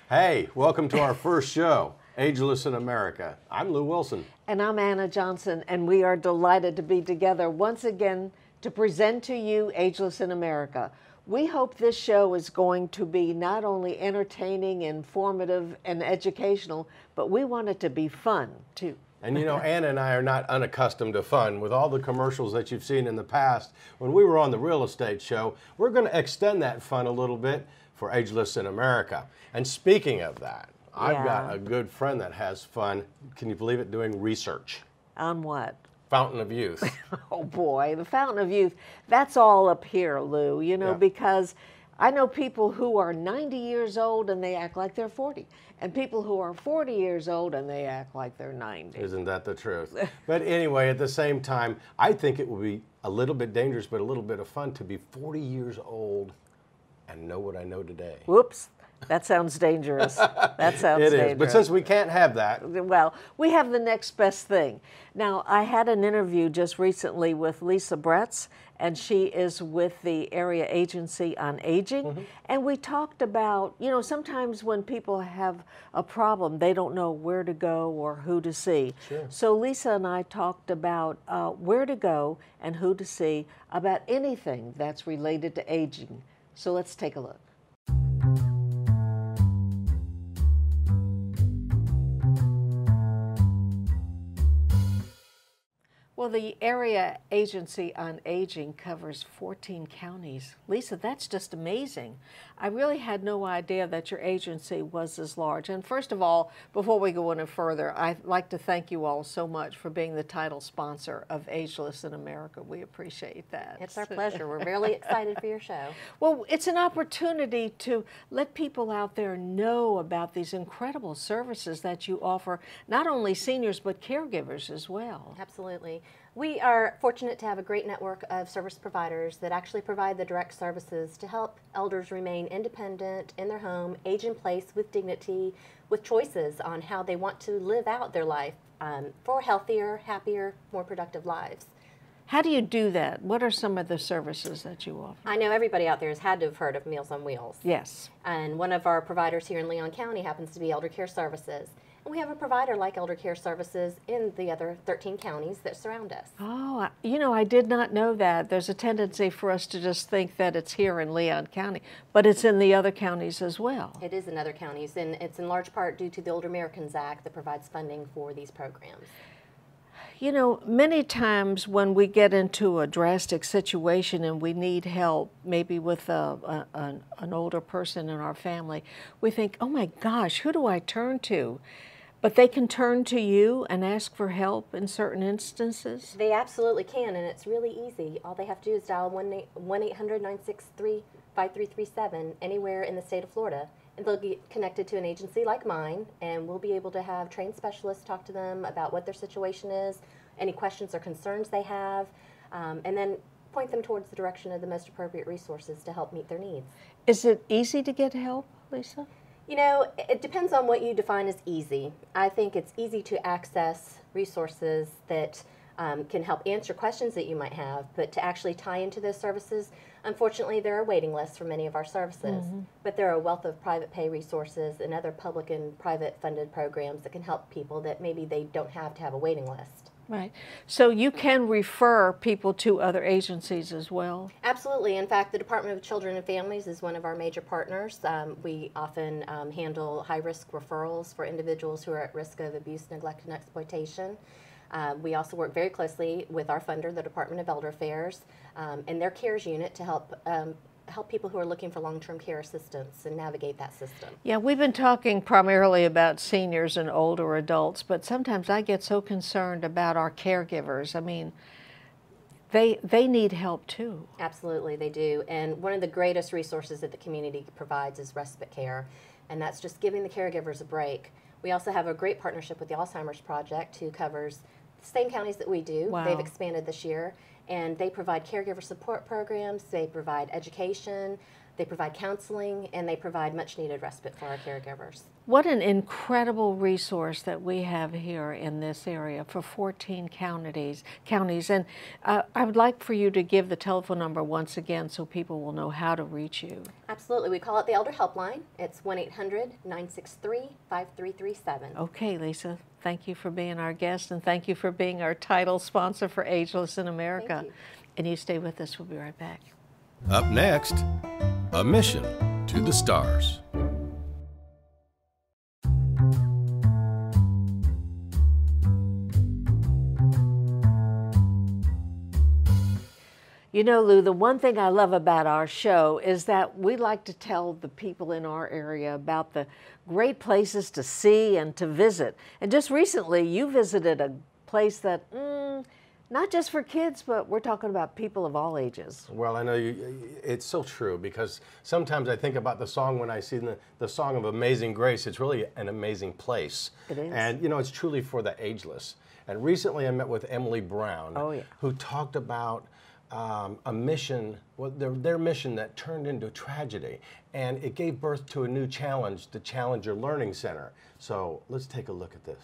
Hey, welcome to our first show, Ageless in America. I'm Lew Wilson. And I'm Anna Johnson, and we are delighted to be together once again to present to you Ageless in America. We hope this show is going to be not only entertaining, informative, and educational, but we want it to be fun, too. And you know, Anna and I are not unaccustomed to fun. With all the commercials that you've seen in the past, when we were on the real estate show, we're going to extend that fun a little bit for Ageless in America. And speaking of that, I've got a good friend that has fun, can you believe it, doing research. On what? Fountain of Youth. Oh boy, the Fountain of Youth, that's all up here, Lou, you know, because I know people who are 90 years old and they act like they're 40. And people who are 40 years old and they act like they're 90. Isn't that the truth? But anyway, at the same time, I think it would be a little bit dangerous, but a little bit of fun to be 40 years old and know what I know today. Whoops. That sounds dangerous. That sounds dangerous. It is, but since we can't have that. Well, we have the next best thing. Now, I had an interview just recently with Lisa Bretz, and she is with the Area Agency on Aging, and we talked about, you know, sometimes when people have a problem, they don't know where to go or who to see. Sure. So Lisa and I talked about where to go and who to see about anything that's related to aging. So let's take a look. Well, the Area Agency on Aging covers 14 counties. Lisa, that's just amazing. I really had no idea that your agency was as large. And first of all, before we go any further, I'd like to thank you all so much for being the title sponsor of Ageless in America. We appreciate that. It's our pleasure. We're really excited for your show. Well, it's an opportunity to let people out there know about these incredible services that you offer, not only seniors, but caregivers as well. Absolutely. We are fortunate to have a great network of service providers that actually provide the direct services to help elders remain independent in their home, age in place with dignity, with choices on how they want to live out their life for healthier, happier, more productive lives. How do you do that? What are some of the services that you offer? I know everybody out there has had to have heard of Meals on Wheels. Yes. And one of our providers here in Leon County happens to be Elder Care Services. And we have a provider like Elder Care Services in the other 13 counties that surround us. Oh, you know, I did not know that. There's a tendency for us to just think that it's here in Leon County, but it's in the other counties as well. It is in other counties, and it's in large part due to the Older Americans Act that provides funding for these programs. You know, many times when we get into a drastic situation and we need help, maybe with an older person in our family, we think, oh my gosh, who do I turn to? But they can turn to you and ask for help in certain instances? They absolutely can, and it's really easy. All they have to do is dial 1-800-963-5337 anywhere in the state of Florida, and they'll get connected to an agency like mine, and we'll be able to have trained specialists talk to them about what their situation is, any questions or concerns they have, and then point them towards the direction of the most appropriate resources to help meet their needs. Is it easy to get help, Lisa? You know, it depends on what you define as easy. I think it's easy to access resources that can help answer questions that you might have, but to actually tie into those services, unfortunately, there are waiting lists for many of our services. But there are a wealth of private pay resources and other public and private funded programs that can help people that maybe they don't have to have a waiting list. Right. So you can refer people to other agencies as well? Absolutely. In fact, the Department of Children and Families is one of our major partners. We often handle high-risk referrals for individuals who are at risk of abuse, neglect, and exploitation. We also work very closely with our funder, the Department of Elder Affairs, and their CARES unit to help people who are looking for long-term care assistance and navigate that system. Yeah, we've been talking primarily about seniors and older adults, but sometimes I get so concerned about our caregivers. I mean, they need help too. Absolutely, they do. And one of the greatest resources that the community provides is respite care, and that's just giving the caregivers a break. We also have a great partnership with the Alzheimer's Project, who covers the same counties that we do. Wow. They've expanded this year. And they provide caregiver support programs, they provide education, they provide counseling, and they provide much needed respite for our caregivers. What an incredible resource that we have here in this area for 14 counties. And I would like for you to give the telephone number once again so people will know how to reach you. Absolutely. We call it the Elder Helpline. It's 1-800-963-5337. Okay, Lisa, thank you for being our guest, and thank you for being our title sponsor for Ageless in America. Thank you. And you stay with us. We'll be right back. Up next, a mission to the stars. You know, Lou, the one thing I love about our show is that we like to tell the people in our area about the great places to see and to visit. And just recently, you visited a place that, not just for kids, but we're talking about people of all ages. Well, I know it's so true, because sometimes I think about the song when I see the song of Amazing Grace. It's really an amazing place. It is. And, you know, it's truly for the ageless. And recently I met with Emily Brown, who talked about a mission, well, their mission that turned into tragedy, and it gave birth to a new challenge, the Challenger Learning Center. So let's take a look at this.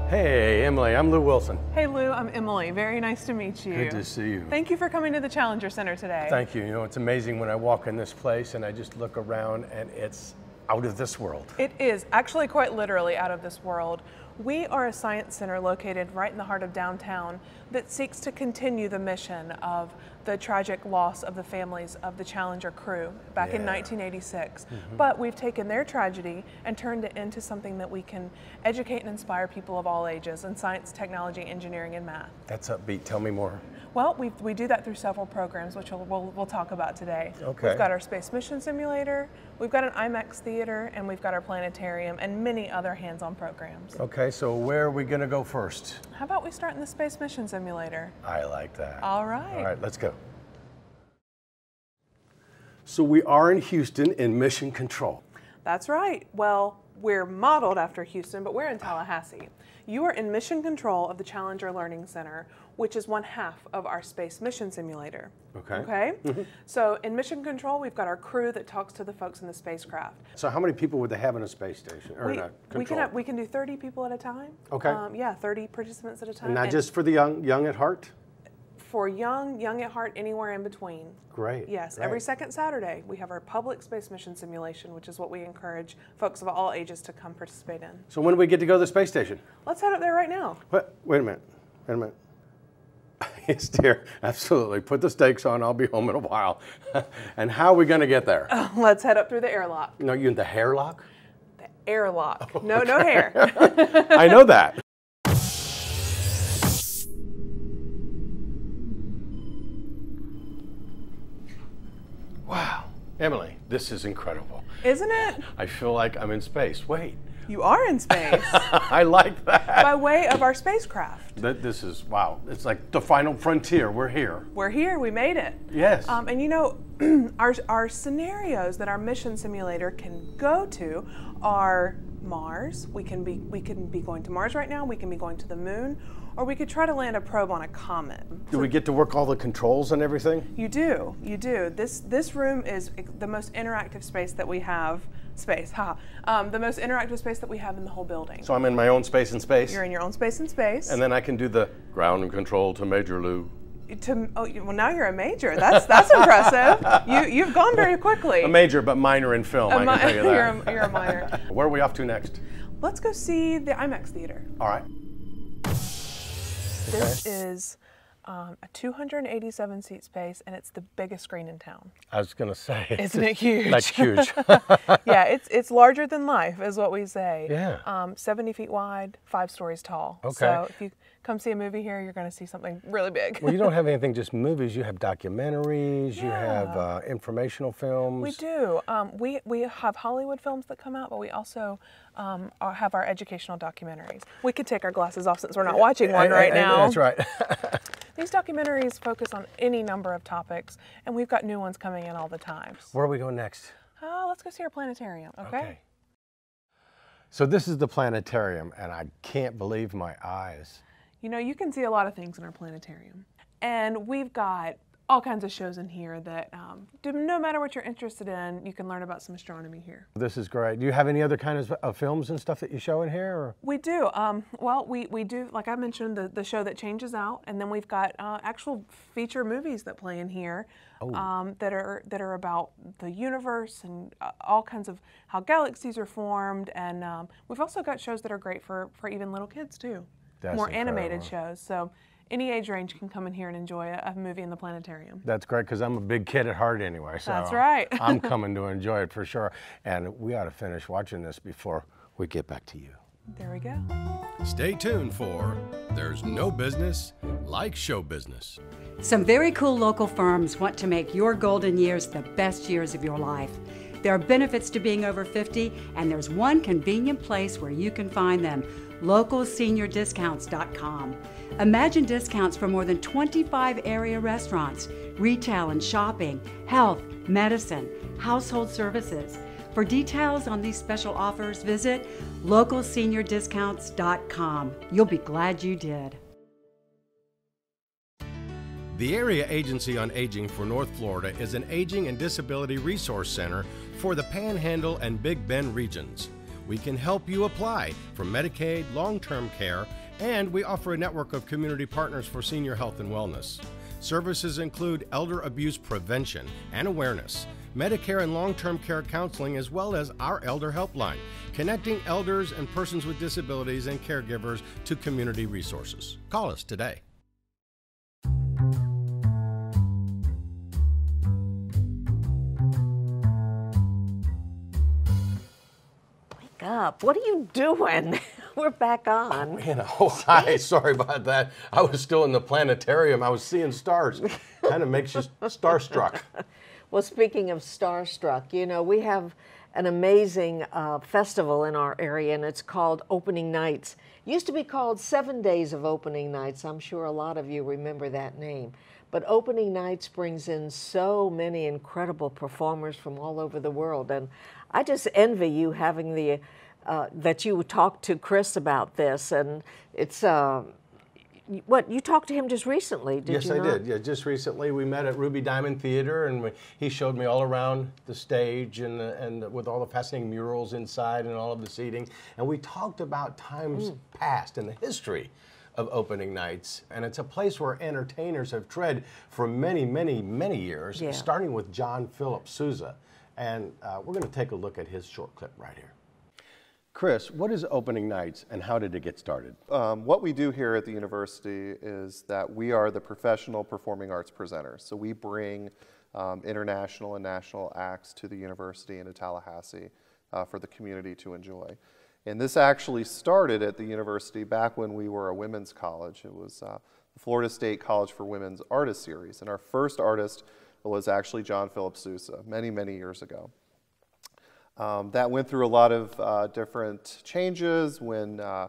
Hey, Emily, I'm Lew Wilson. Hey Lou, I'm Emily. Very nice to meet you. Good to see you. Thank you for coming to the Challenger Center today. Thank you. You know, it's amazing when I walk in this place and I just look around and it's out of this world. It is actually quite literally out of this world. We are a science center located right in the heart of downtown that seeks to continue the mission of the tragic loss of the families of the Challenger crew back in 1986. But we've taken their tragedy and turned it into something that we can educate and inspire people of all ages in science, technology, engineering, and math. That's upbeat. Tell me more. Well, we do that through several programs, which we'll talk about today. Okay. We've got our Space Mission Simulator, we've got an IMAX theater, and we've got our planetarium and many other hands-on programs. Okay, so where are we going to go first? How about we start in the Space Mission Simulator? I like that. All right. All right, let's go. So we are in Houston in Mission Control. That's right. Well, we're modeled after Houston, but we're in Tallahassee. You are in mission control of the Challenger Learning Center, which is one half of our Space Mission Simulator. Okay. Okay? So in mission control, we've got our crew that talks to the folks in the spacecraft. So how many people would they have in a space station? Or We can do 30 people at a time. Okay. Yeah, 30 participants at a time. And not just for the young at heart? For young at heart, anywhere in between. Great. Yes, great. every second Saturday we have our public space mission simulation, which is what we encourage folks of all ages to come participate in. So when do we get to go to the space station? Let's head up there right now. What? Wait a minute. Wait a minute. Yes, dear. Absolutely. Put the stakes on. I'll be home in a while. And how are we going to get there? Let's head up through the airlock. No, you in the hairlock? The airlock. Oh, no hair. I know that. Wow. Emily, this is incredible. Isn't it? I feel like I'm in space. Wait. You are in space. I like that. By way of our spacecraft. This is, wow. It's like the final frontier. We're here. We're here. We made it. Yes. And you know, our scenarios that our mission simulator can go to are Mars. We can be going to Mars right now. We can be going to the moon, or we could try to land a probe on a comet. Do we get to work all the controls and everything? You do. You do. This room is the most interactive space that we have. The most interactive space that we have in the whole building. So I'm in my own space in space? You're in your own space in space. And then I can do the ground control to Major Lew. Well, now you're a major. That's impressive. You've gone very quickly. A major, but minor in film, I can tell you that. You're a minor. Where are we off to next? Let's go see the IMAX theater. All right. This is a 287 seat space, and it's the biggest screen in town. I was going to say. Isn't it huge? That's huge. Yeah, it's larger than life, is what we say. Yeah. 70 feet wide, 5 stories tall. Okay. So if you come see a movie here, you're going to see something really big. Well, you don't have anything just movies. You have documentaries. Yeah. You have informational films. We do. We have Hollywood films that come out, but we also have our educational documentaries. We could take our glasses off since we're not watching one right now. That's right. These documentaries focus on any number of topics, and we've got new ones coming in all the time. Where are we going next? Let's go see our planetarium, okay? So this is the planetarium, and I can't believe my eyes. You know, you can see a lot of things in our planetarium. And we've got all kinds of shows in here that no matter what you're interested in, you can learn about some astronomy here. This is great. Do you have any other kinds of films and stuff that you show in here? Or? We do. Well, we do, like I mentioned, the show that changes out, and then we've got actual feature movies that play in here that are about the universe and all kinds of how galaxies are formed, and we've also got shows that are great for even little kids too. That's more incredible. Animated shows. So any age range can come in here and enjoy a movie in the planetarium. That's great, because I'm a big kid at heart anyway. So that's right. I'm coming to enjoy it for sure. And we ought to finish watching this before we get back to you. There we go. Stay tuned for There's No Business Like Show Business. Some very cool local firms want to make your golden years the best years of your life. There are benefits to being over 50, and there's one convenient place where you can find them: localseniordiscounts.com. Imagine discounts for more than 25 area restaurants, retail and shopping, health, medicine, household services. For details on these special offers, visit localseniordiscounts.com. You'll be glad you did. The Area Agency on Aging for North Florida is an aging and disability resource center for the Panhandle and Big Bend regions. We can help you apply for Medicaid, long-term care, and we offer a network of community partners for senior health and wellness. Services include elder abuse prevention and awareness, Medicare and long-term care counseling, as well as our Elder Helpline, connecting elders and persons with disabilities and caregivers to community resources. Call us today. Up. What are you doing? We're back on. You know, hi, sorry about that. I was still in the planetarium. I was seeing stars. Kind of makes you starstruck. Well, speaking of starstruck, you know, we have an amazing festival in our area, and it's called Opening Nights. It used to be called 7 Days of Opening Nights. I'm sure a lot of you remember that name. But Opening Nights brings in so many incredible performers from all over the world, and I just envy you having the that you talked to Chris about this, and it's what you talked to him just recently, did you not? Yes, I did. Yeah, just recently we met at Ruby Diamond Theater, and he showed me all around the stage and with all the fascinating murals inside and all of the seating, and we talked about times past and the history of opening nights. And it's a place where entertainers have tread for many, many, many years, starting with John Philip Sousa. And we're going to take a look at his short clip right here. Chris, what is opening nights and how did it get started? What we do here at the university is that we are the professional performing arts presenters. So we bring international and national acts to the university and to Tallahassee for the community to enjoy. And this actually started at the university back when we were a women's college. It was the Florida State College for Women's Artist Series. And our first artist was actually John Philip Sousa many, many years ago. That went through a lot of different changes when the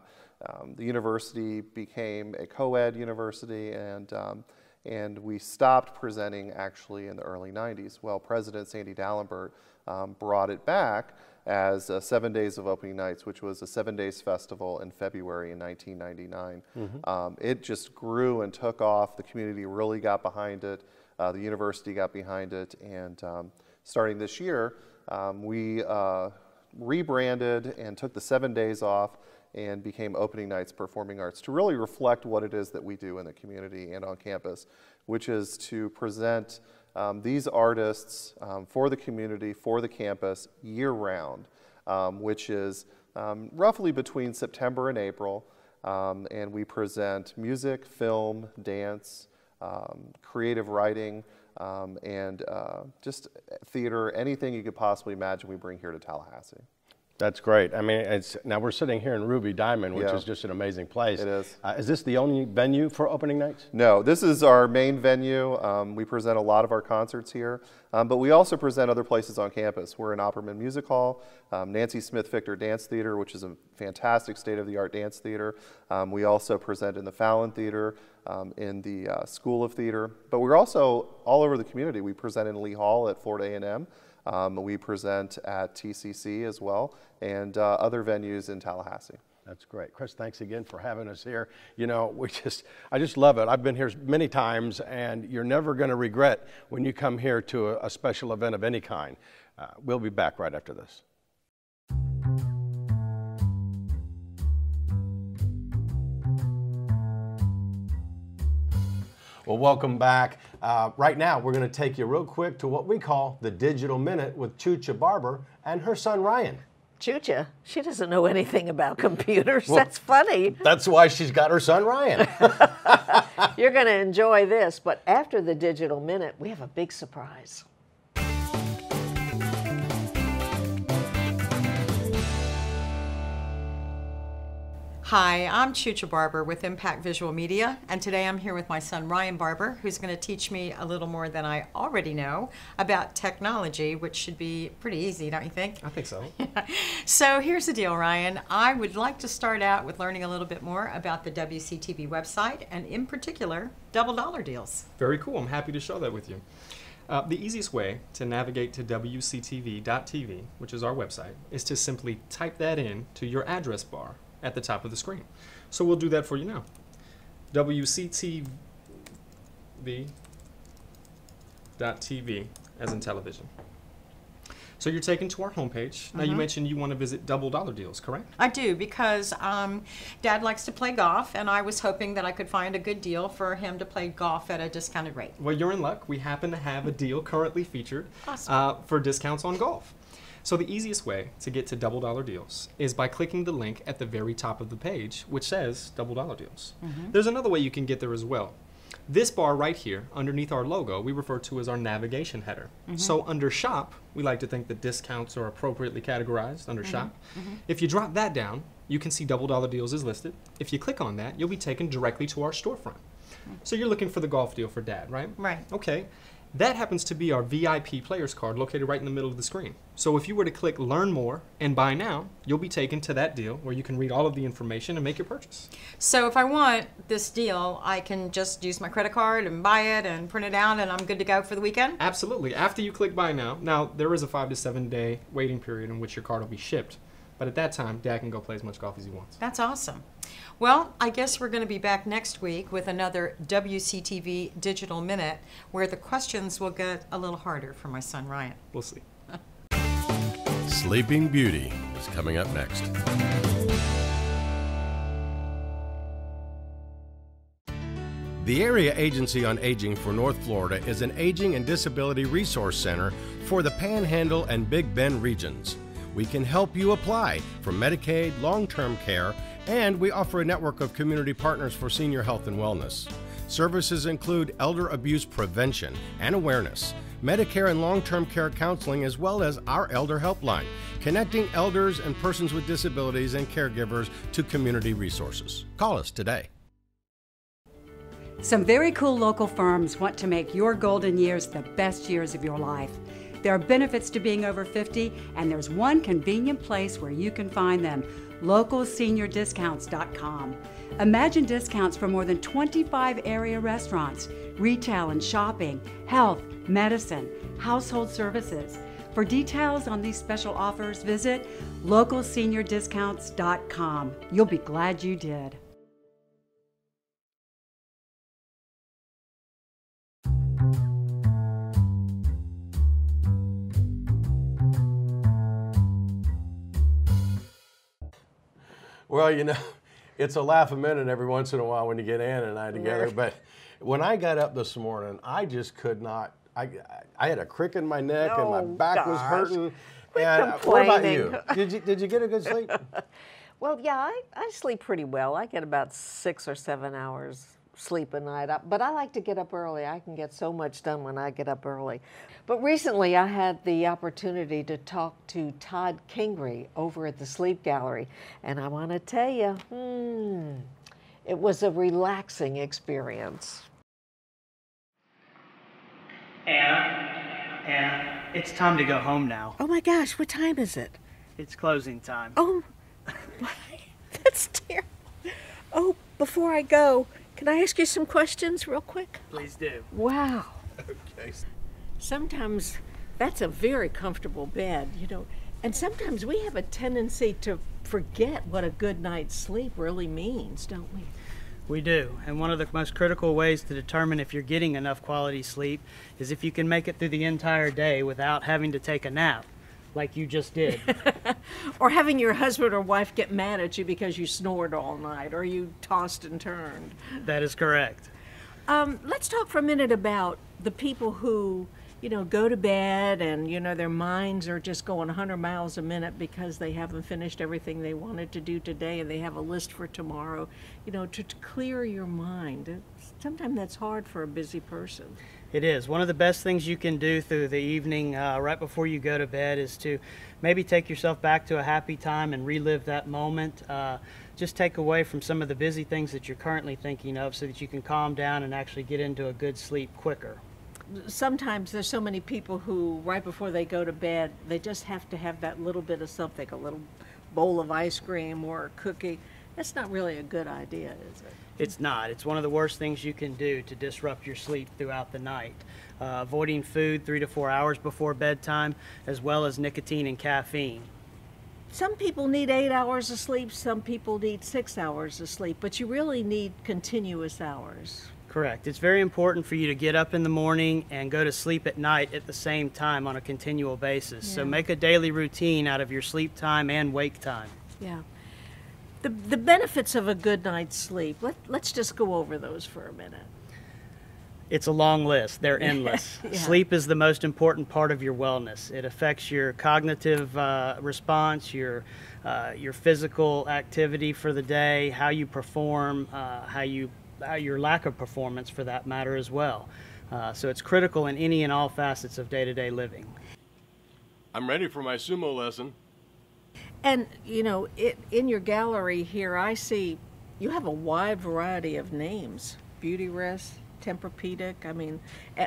university became a co-ed university, and we stopped presenting actually in the early 90s. Well, President Sandy Dallenbert brought it back as 7 Days of Opening Nights, which was a 7 days festival in February in 1999. It just grew and took off. The community really got behind it. The university got behind it, and starting this year, we rebranded and took the 7 days off and became Opening Nights Performing Arts to really reflect what it is that we do in the community and on campus, which is to present these artists for the community, for the campus, year-round, which is roughly between September and April, and we present music, film, dance, creative writing, and just theater, anything you could possibly imagine we bring here to Tallahassee. That's great. I mean, now we're sitting here in Ruby Diamond, which is just an amazing place. It is. Is this the only venue for opening nights? No, this is our main venue. We present a lot of our concerts here, but we also present other places on campus. We're in Opperman Music Hall, Nancy Smith Victor Dance Theater, which is a fantastic state-of-the-art dance theater. We also present in the Fallon Theater, in the School of Theater, but we're also all over the community. We present in Lee Hall at Florida A&M. We present at TCC as well, and other venues in Tallahassee. That's great. Chris, thanks again for having us here. You know, I just love it. I've been here many times, and you're never going to regret when you come here to a special event of any kind. We'll be back right after this. Well, welcome back. Right now, we're going to take you real quick to what we call the Digital Minute with Chucha Barber and her son, Ryan. Chucha, she doesn't know anything about computers. Well, that's funny. That's why she's got her son, Ryan. You're going to enjoy this, but after the Digital Minute, we have a big surprise. Hi, I'm Chucha Barber with Impact Visual Media, and today I'm here with my son Ryan Barber, who's going to teach me a little more than I already know about technology, which should be pretty easy, don't you think? I think so. So here's the deal, Ryan. I would like to start out with learning a little bit more about the WCTV website, and in particular, double dollar deals. Very cool. I'm happy to show that with you. The easiest way to navigate to WCTV.tv, which is our website, is to simply type that in to your address bar at the top of the screen. So we'll do that for you now. WCTV.tv, as in television. So you're taken to our homepage. Now you mentioned you want to visit double dollar deals, correct? I do, because Dad likes to play golf, and I was hoping that I could find a good deal for him to play golf at a discounted rate. Well, you're in luck. We happen to have a deal currently featured Awesome. For discounts on golf. So the easiest way to get to double dollar deals is by clicking the link at the very top of the page, which says double dollar deals. There's another way you can get there as well. This bar right here, underneath our logo, we refer to as our navigation header. So under shop, we like to think that discounts are appropriately categorized under shop. If you drop that down, you can see double dollar deals is listed. If you click on that, you'll be taken directly to our storefront. So you're looking for the golf deal for Dad, right? Right. Okay. That happens to be our VIP players card located right in the middle of the screen. So if you were to click Learn More and Buy Now, you'll be taken to that deal where you can read all of the information and make your purchase. So if I want this deal, I can just use my credit card and buy it and print it out, and I'm good to go for the weekend? Absolutely. After you click Buy Now, there is a 5 to 7 day waiting period in which your card will be shipped. But at that time, Dad can go play as much golf as he wants. That's awesome. Well, I guess we're going to be back next week with another WCTV Digital Minute, where the questions will get a little harder for my son Ryan. We'll see. Sleeping Beauty is coming up next. The Area Agency on Aging for North Florida is an aging and disability resource center for the Panhandle and Big Bend regions. We can help you apply for Medicaid, long-term care, and we offer a network of community partners for senior health and wellness. Services include elder abuse prevention and awareness, Medicare and long-term care counseling, as well as our Elder Helpline, connecting elders and persons with disabilities and caregivers to community resources. Call us today. Some very cool local firms want to make your golden years the best years of your life. There are benefits to being over 50, and there's one convenient place where you can find them: localseniordiscounts.com. Imagine discounts for more than 25 area restaurants, retail and shopping, health, medicine, household services. For details on these special offers, visit localseniordiscounts.com. You'll be glad you did. Well, you know, it's a laugh a minute every once in a while when you get Ann and I together, but when I got up this morning, I just could not. I had a crick in my neck and my back was hurting. And what about you? Did you get a good sleep? Well, yeah, I sleep pretty well. I get about 6 or 7 hours sleep a night, but I like to get up early. I can get so much done when I get up early. But recently I had the opportunity to talk to Todd Kingry over at the Sleep Gallery, and I want to tell you, it was a relaxing experience. Anna, it's time to go home now. Oh my gosh, what time is it? It's closing time. Oh, that's terrible. Oh, before I go, can I ask you some questions real quick? Please do. Wow. Okay. Sometimes that's a very comfortable bed. You know, And sometimes we have a tendency to forget what a good night's sleep really means, don't we? We do. And one of the most critical ways to determine if you're getting enough quality sleep is if you can make it through the entire day without having to take a nap, like you just did. Or having your husband or wife get mad at you because you snored all night or you tossed and turned. That is correct. Let's talk for a minute about the people who, go to bed and, their minds are just going 100 miles a minute because they haven't finished everything they wanted to do today and they have a list for tomorrow, to clear your mind. Sometimes that's hard for a busy person. It is. One of the best things you can do through the evening right before you go to bed is to maybe take yourself back to a happy time and relive that moment. Just take away from some of the busy things that you're currently thinking of so that you can calm down and actually get into a good sleep quicker. Sometimes there's so many people who, right before they go to bed, they just have to have that little bit of something, a little bowl of ice cream or a cookie. That's not really a good idea, is it? It's not. It's one of the worst things you can do to disrupt your sleep throughout the night. Avoiding food 3 to 4 hours before bedtime, as well as nicotine and caffeine. Some people need 8 hours of sleep, some people need 6 hours of sleep, but you really need continuous hours. Correct. It's very important for you to get up in the morning and go to sleep at night at the same time on a continual basis. Yeah. So make a daily routine out of your sleep time and wake time. Yeah. The benefits of a good night's sleep, let's just go over those for a minute. It's a long list. They're endless. Yeah. Sleep is the most important part of your wellness. It affects your cognitive response, your physical activity for the day, how you perform, your lack of performance for that matter as well. So it's critical in any and all facets of day-to-day living. I'm ready for my sumo lesson. And, in your gallery here, I see you have a wide variety of names. Beauty Rest, Tempur-Pedic,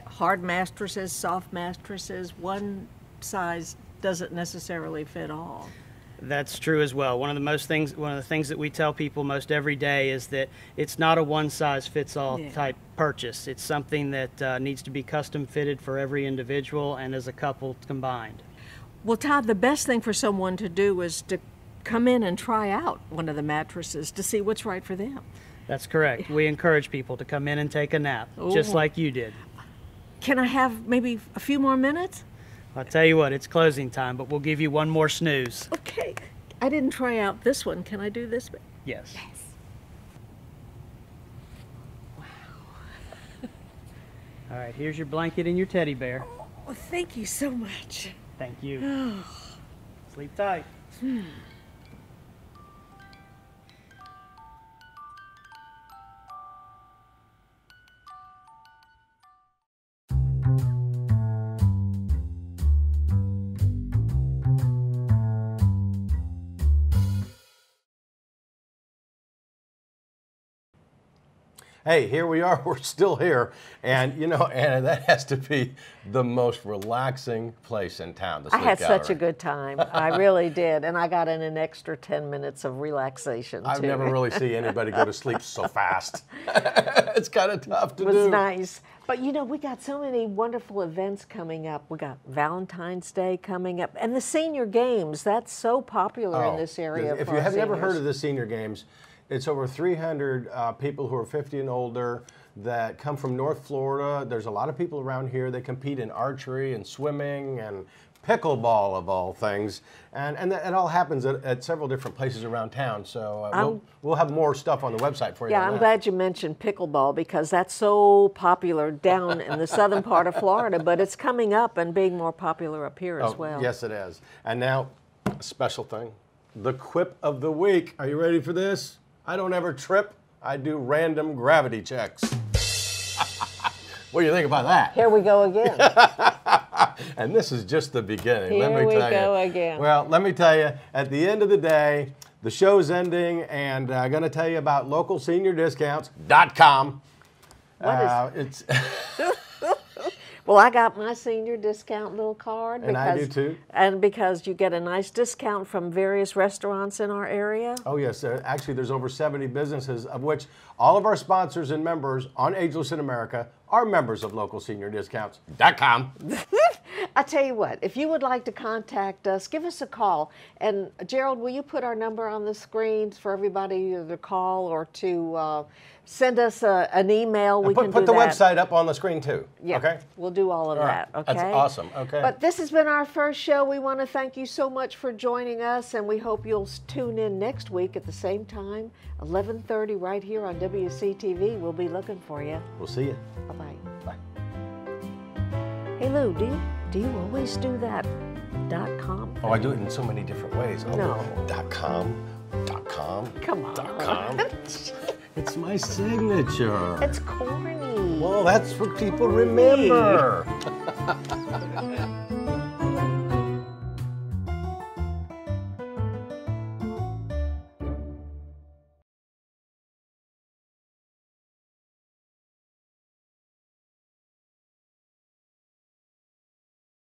hard mattresses, soft mattresses. One size doesn't necessarily fit all. That's true as well. One of the things that we tell people most every day is that it's not a one-size-fits-all type purchase. It's something that needs to be custom fitted for every individual and as a couple combined. Well, Todd, the best thing for someone to do is to come in and try out one of the mattresses to see what's right for them. That's correct. We encourage people to come in and take a nap, just like you did. Can I have maybe a few more minutes? I'll tell you what, it's closing time, but we'll give you one more snooze. Okay. I didn't try out this one. Can I do this? Yes. Yes. Wow. All right, here's your blanket and your teddy bear. Oh, thank you so much. Thank you. Sleep tight. Hey, here we are, we're still here. And Anna, that has to be the most relaxing place in town, the Sleep I had Gallery. such a good time. I really did. And I got in an extra 10 minutes of relaxation, too. I've never really seen anybody go to sleep so fast. It's kind of tough to do. It was nice. But we got so many wonderful events coming up. We got Valentine's Day coming up. And the senior games, that's so popular in this area. If you have never heard of the senior games, it's over 300 people who are 50 and older that come from North Florida. There's a lot of people around here that compete in archery and swimming and pickleball, of all things. And it all happens at several different places around town. So we'll have more stuff on the website for you. Yeah, I'm glad you mentioned pickleball because that's so popular down in the southern part of Florida, but it's coming up and being more popular up here as well. Yes, it is. And now, a special thing, the quip of the week. Are you ready for this? I don't ever trip. I do random gravity checks. What do you think about that? Here we go again. And this is just the beginning. Here let me we tell go you. again. Well, let me tell you, at the end of the day, the show's ending, and I'm going to tell you about localseniordiscounts.com. It's Well, I got my senior discount little card. And I do too. And because you get a nice discount from various restaurants in our area. Oh, yes. Actually, there's over 70 businesses, of which all of our sponsors and members on Ageless in America are members of localseniordiscounts.com. I tell you what, if you would like to contact us, give us a call. And Gerald, will you put our number on the screens for everybody either to call or to send us an email? We can put do the that. website up on the screen too. Yeah, Okay. we'll do all of that. Okay. That's awesome. Okay. But this has been our first show. We want to thank you so much for joining us, and we hope you'll tune in next week at the same time, 11:30, right here on WCTV. We'll be looking for you. We'll see you. Bye-bye. Bye. Hey Lou, do you always do that .com? Oh, I do it in so many different ways. Oh, No. .com. Come on. .com. It's my signature. It's corny. Well, that's what people remember.